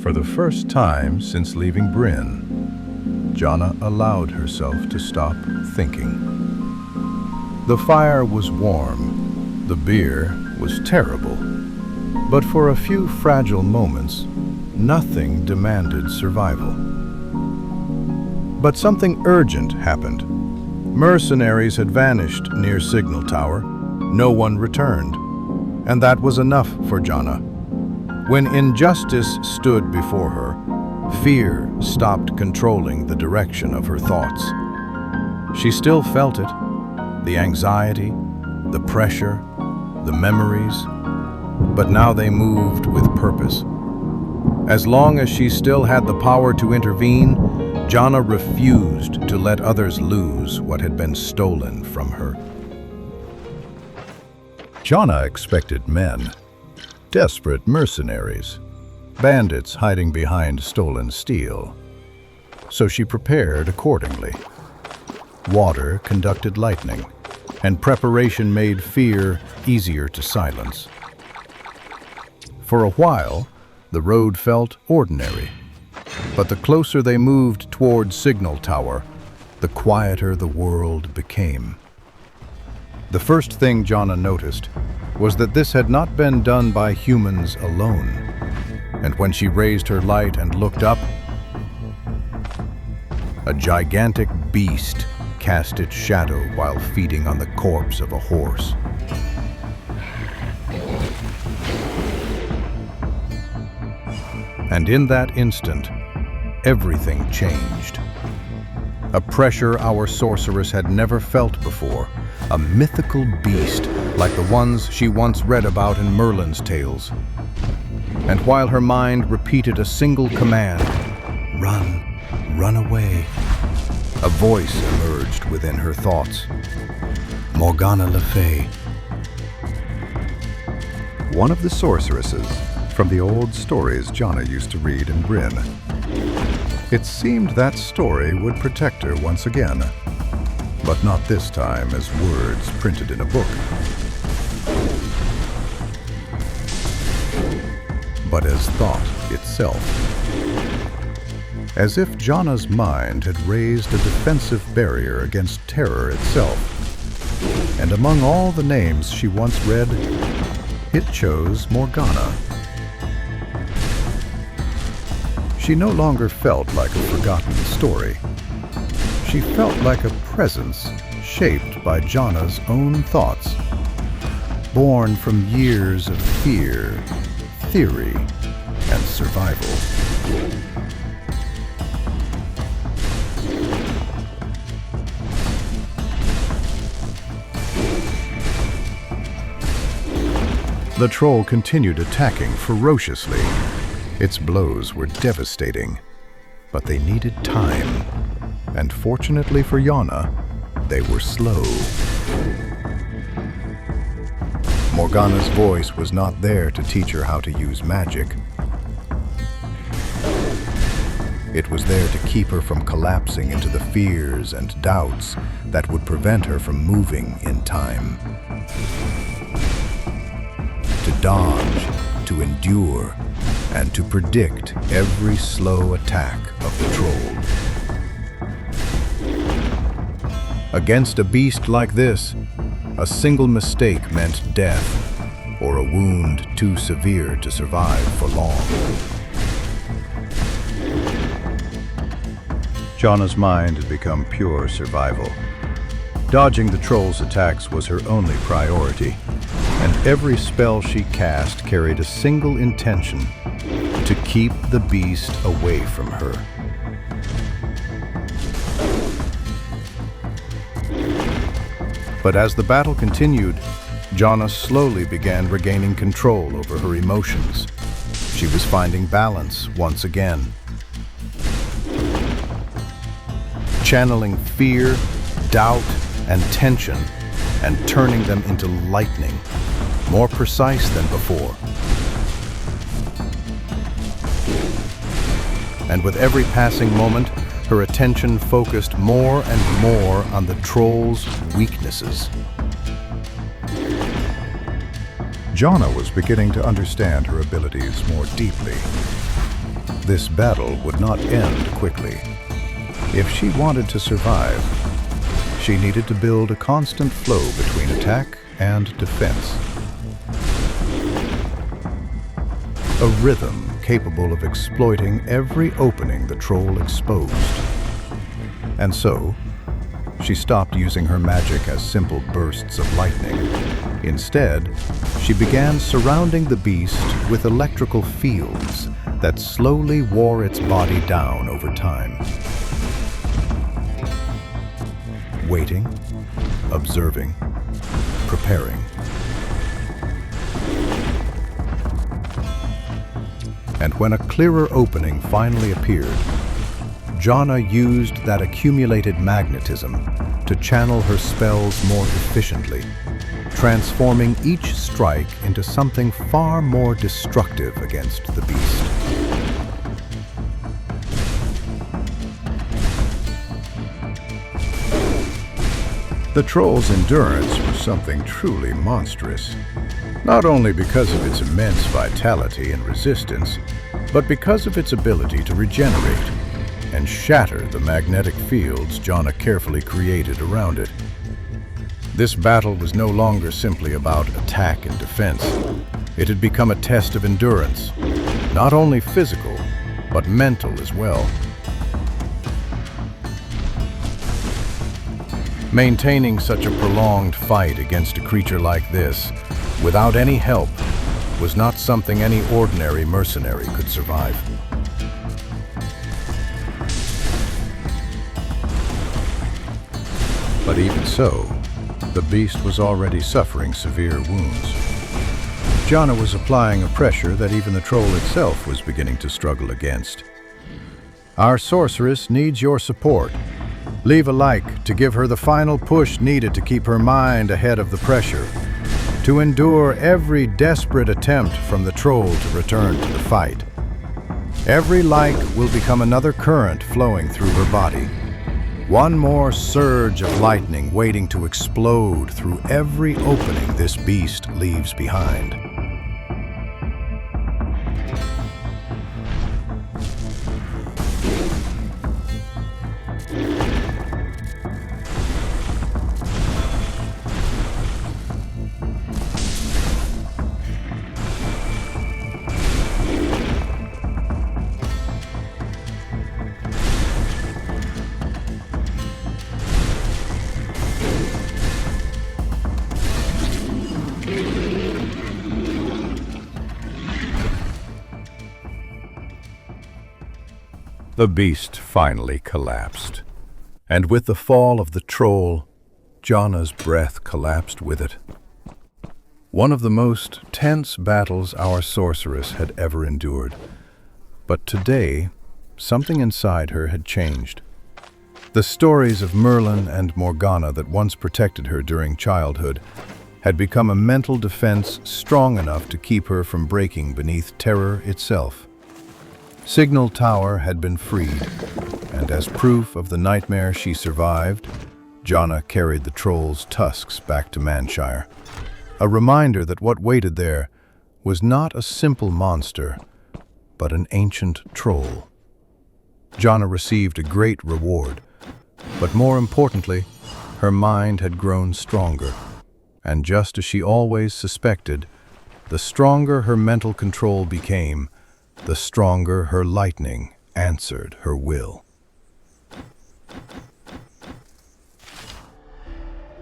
For the first time since leaving Bryn, Jonna allowed herself to stop thinking. The fire was warm, the beer was terrible, but for a few fragile moments, nothing demanded survival. But something urgent happened. Mercenaries had vanished near Signal Tower. No one returned, and that was enough for Jonna. When injustice stood before her, fear stopped controlling the direction of her thoughts. She still felt it, the anxiety, the pressure, the memories, but now they moved with purpose. As long as she still had the power to intervene, Jonna refused to let others lose what had been stolen from her. Jonna expected men, desperate mercenaries, bandits hiding behind stolen steel. So she prepared accordingly. Water conducted lightning, and preparation made fear easier to silence. For a while, the road felt ordinary, but the closer they moved toward Signal Tower, the quieter the world became. The first thing Jonna noticed was that this had not been done by humans alone, and when she raised her light and looked up, a gigantic beast cast its shadow while feeding on the corpse of a horse. And in that instant, everything changed. A pressure our sorceress had never felt before, a mythical beast like the ones she once read about in Merlin's tales. And while her mind repeated a single command, run away, a voice emerged within her thoughts. Morgana Le Fay. One of the sorceresses from the old stories Jonna used to read in Bryn. It seemed that story would protect her once again, but not this time as words printed in a book, but as thought itself. As if Jonna's mind had raised a defensive barrier against terror itself, and among all the names she once read, it chose Morgana. She no longer felt like a forgotten story. She felt like a presence shaped by Jonna's own thoughts, born from years of fear, theory, and survival. The troll continued attacking ferociously. Its blows were devastating, but they needed time, and fortunately for Jonna, they were slow. Morgana's voice was not there to teach her how to use magic. It was there to keep her from collapsing into the fears and doubts that would prevent her from moving in time. To dodge, to endure, and to predict every slow attack of the troll. Against a beast like this, a single mistake meant death, or a wound too severe to survive for long. Jonna's mind had become pure survival. Dodging the troll's attacks was her only priority, and every spell she cast carried a single intention: to keep the beast away from her. But as the battle continued, Jonna slowly began regaining control over her emotions. She was finding balance once again. Channeling fear, doubt, and tension, and turning them into lightning, more precise than before. And with every passing moment, her attention focused more and more on the troll's weaknesses. Jonna was beginning to understand her abilities more deeply. this battle would not end quickly. If she wanted to survive, she needed to build a constant flow between attack and defense. A rhythm capable of exploiting every opening the troll exposed. And so, she stopped using her magic as simple bursts of lightning. Instead, she began surrounding the beast with electrical fields that slowly wore its body down over time. Waiting, observing, preparing. And when a clearer opening finally appeared, Jonna used that accumulated magnetism to channel her spells more efficiently, transforming each strike into something far more destructive against the beast. The troll's endurance was something truly monstrous, not only because of its immense vitality and resistance, but because of its ability to regenerate and shatter the magnetic fields Jonna carefully created around it. This battle was no longer simply about attack and defense. It had become a test of endurance, not only physical, but mental as well. Maintaining such a prolonged fight against a creature like this, without any help, was not something any ordinary mercenary could survive. But even so, the beast was already suffering severe wounds. Jonna was applying a pressure that even the troll itself was beginning to struggle against. Our sorceress needs your support. Leave a like to give her the final push needed to keep her mind ahead of the pressure, to endure every desperate attempt from the troll to return to the fight. Every like will become another current flowing through her body. One more surge of lightning waiting to explode through every opening this beast leaves behind. The beast finally collapsed, and with the fall of the troll, Jonna's breath collapsed with it. One of the most tense battles our sorceress had ever endured, but today, something inside her had changed. The stories of Merlin and Morgana that once protected her during childhood had become a mental defense strong enough to keep her from breaking beneath terror itself. Signal Tower had been freed, and as proof of the nightmare she survived, Jonna carried the troll's tusks back to Mannshire, a reminder that what waited there was not a simple monster, but an ancient troll. Jonna received a great reward, but more importantly, her mind had grown stronger, and just as she always suspected, the stronger her mental control became, the stronger her lightning answered her will.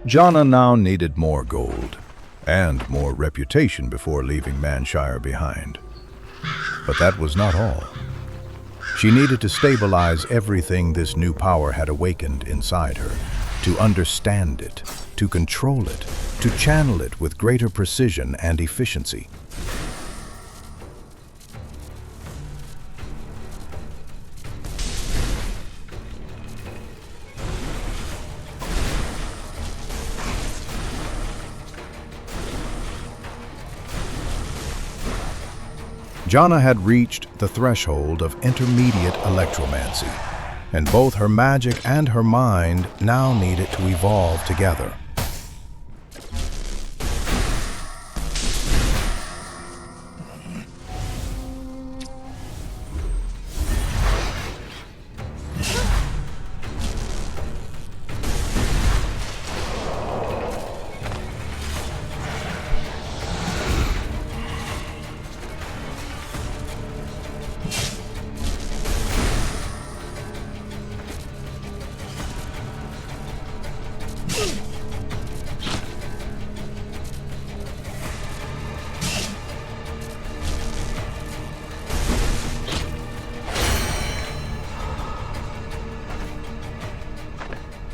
Jonna now needed more gold and more reputation before leaving Mannshire behind. But that was not all. She needed to stabilize everything this new power had awakened inside her, to understand it, to control it, to channel it with greater precision and efficiency. Jonna had reached the threshold of intermediate electromancy, and both her magic and her mind now needed to evolve together.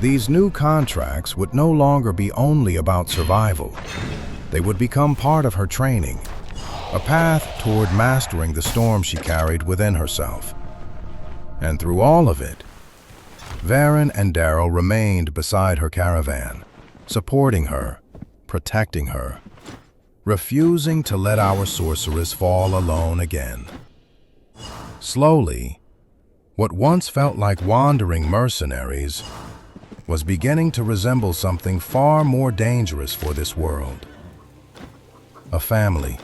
These new contracts would no longer be only about survival. They would become part of her training, a path toward mastering the storm she carried within herself. And through all of it, Verren and Daryl remained beside her caravan, supporting her, protecting her, refusing to let our sorceress fall alone again. Slowly, what once felt like wandering mercenaries was beginning to resemble something far more dangerous for this world. A family.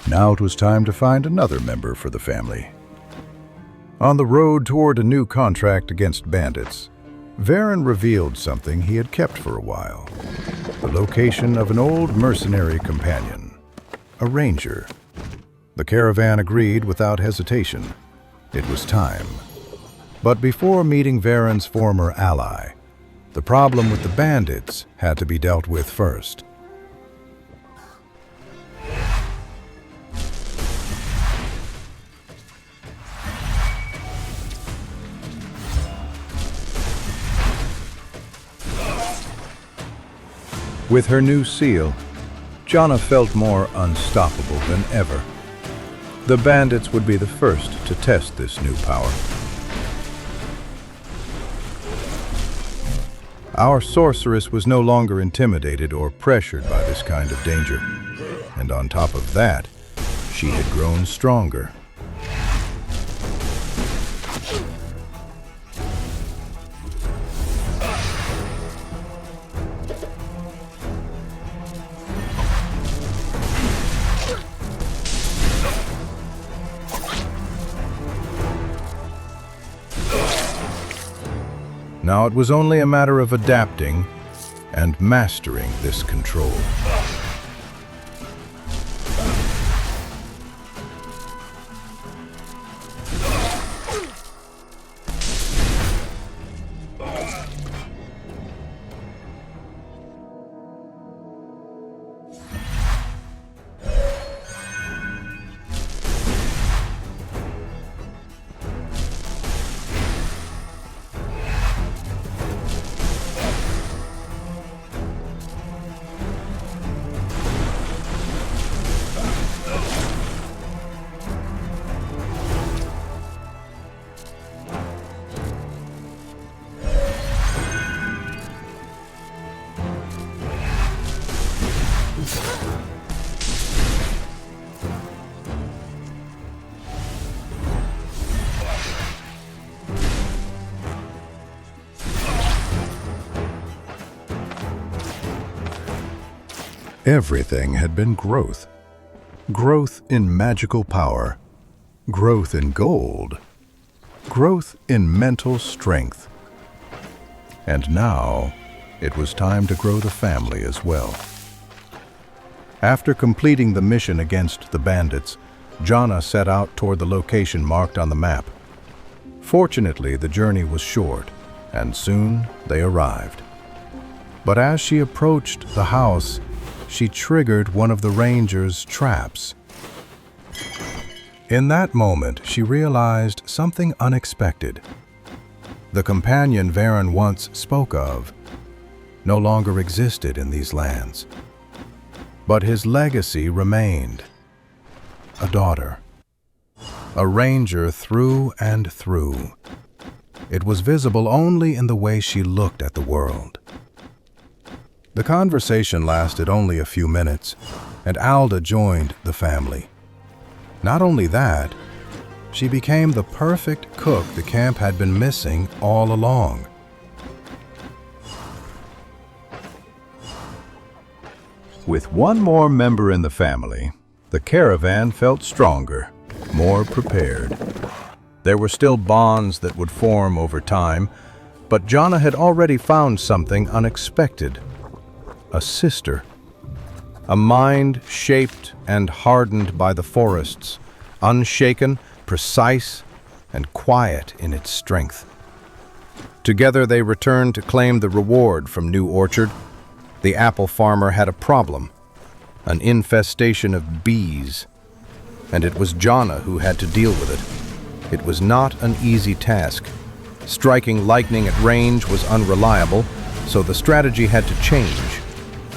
Now it was time to find another member for the family. On the road toward a new contract against bandits, Verren revealed something he had kept for a while. The location of an old mercenary companion, a ranger. The caravan agreed without hesitation. It was time. But before meeting Verren's former ally, the problem with the bandits had to be dealt with first. With her new seal, Jonna felt more unstoppable than ever. The bandits would be the first to test this new power. Our sorceress was no longer intimidated or pressured by this kind of danger. And on top of that, she had grown stronger. Now it was only a matter of adapting and mastering this control. Everything had been growth. Growth in magical power. Growth in gold. Growth in mental strength. And now, it was time to grow the family as well. After completing the mission against the bandits, Jonna set out toward the location marked on the map. Fortunately, the journey was short, and soon they arrived. But as she approached the house, she triggered one of the ranger's traps. In that moment, she realized something unexpected. The companion Verren once spoke of no longer existed in these lands. But his legacy remained. A daughter. A ranger through and through. It was visible only in the way she looked at the world. The conversation lasted only a few minutes, and Alda joined the family. Not only that, she became the perfect cook the camp had been missing all along. With one more member in the family, the caravan felt stronger, more prepared. There were still bonds that would form over time, but Jonna had already found something unexpected. A sister. A mind shaped and hardened by the forests, unshaken, precise, and quiet in its strength. Together they returned to claim the reward from New Orchard. The apple farmer had a problem, an infestation of bees, and it was Jonna who had to deal with it. It was not an easy task, Striking lightning at range was unreliable, so the strategy had to change.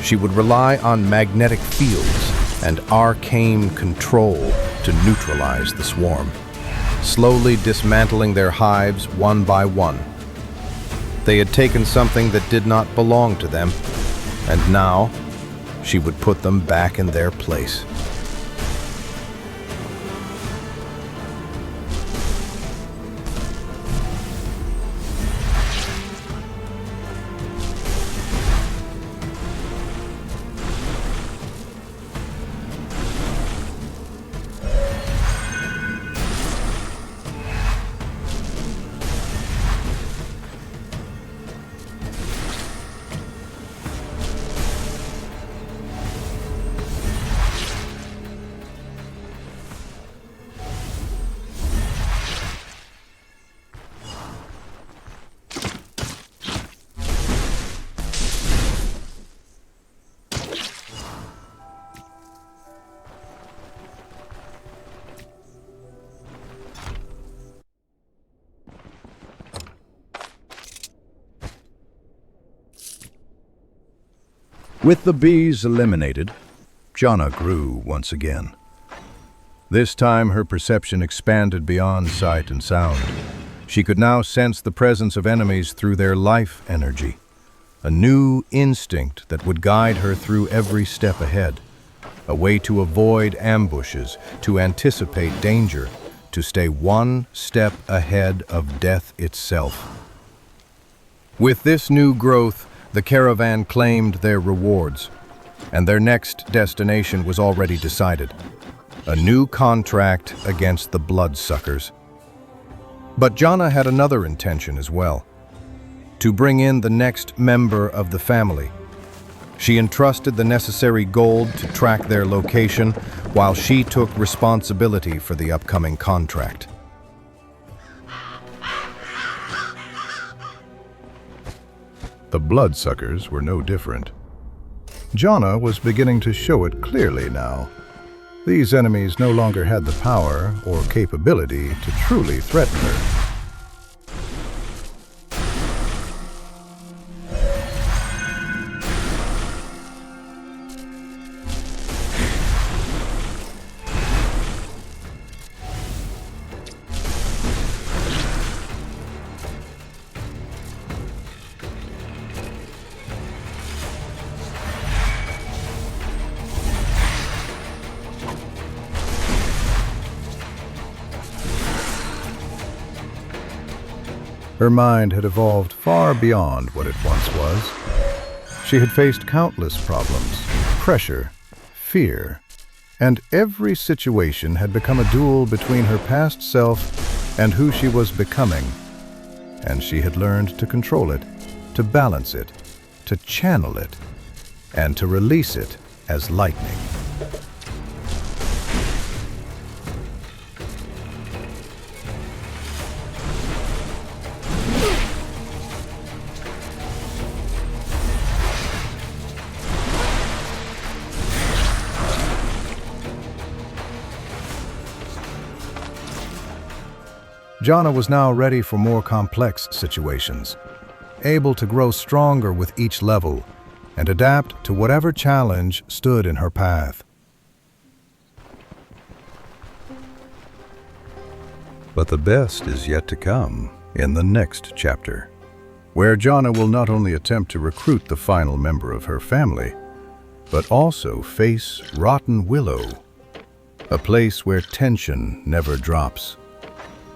She would rely on magnetic fields and arcane control to neutralize the swarm, slowly dismantling their hives one by one. They had taken something that did not belong to them, and now she would put them back in their place. With the bees eliminated, Jonna grew once again. This time her perception expanded beyond sight and sound. She could now sense the presence of enemies through their life energy, a new instinct that would guide her through every step ahead, a way to avoid ambushes, to anticipate danger, to stay one step ahead of death itself. With this new growth, the caravan claimed their rewards, and their next destination was already decided: a new contract against the bloodsuckers. But Jonna had another intention as well: to bring in the next member of the family. She entrusted the necessary gold to track their location, while she took responsibility for the upcoming contract. The bloodsuckers were no different. Jonna was beginning to show it clearly now. These enemies no longer had the power or capability to truly threaten her. Her mind had evolved far beyond what it once was. She had faced countless problems, pressure, fear, and every situation had become a duel between her past self and who she was becoming. And she had learned to control it, to balance it, to channel it, and to release it as lightning. Jonna was now ready for more complex situations, able to grow stronger with each level and adapt to whatever challenge stood in her path. But the best is yet to come in the next chapter, where Jonna will not only attempt to recruit the final member of her family, but also face Rotten Willow, a place where tension never drops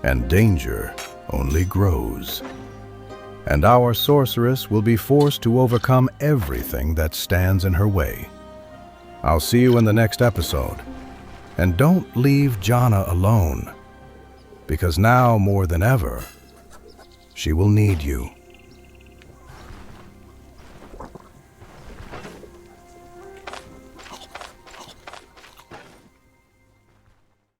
and danger only grows. And our sorceress will be forced to overcome everything that stands in her way. I'll see you in the next episode. And don't leave Jonna alone, because now more than ever, she will need you.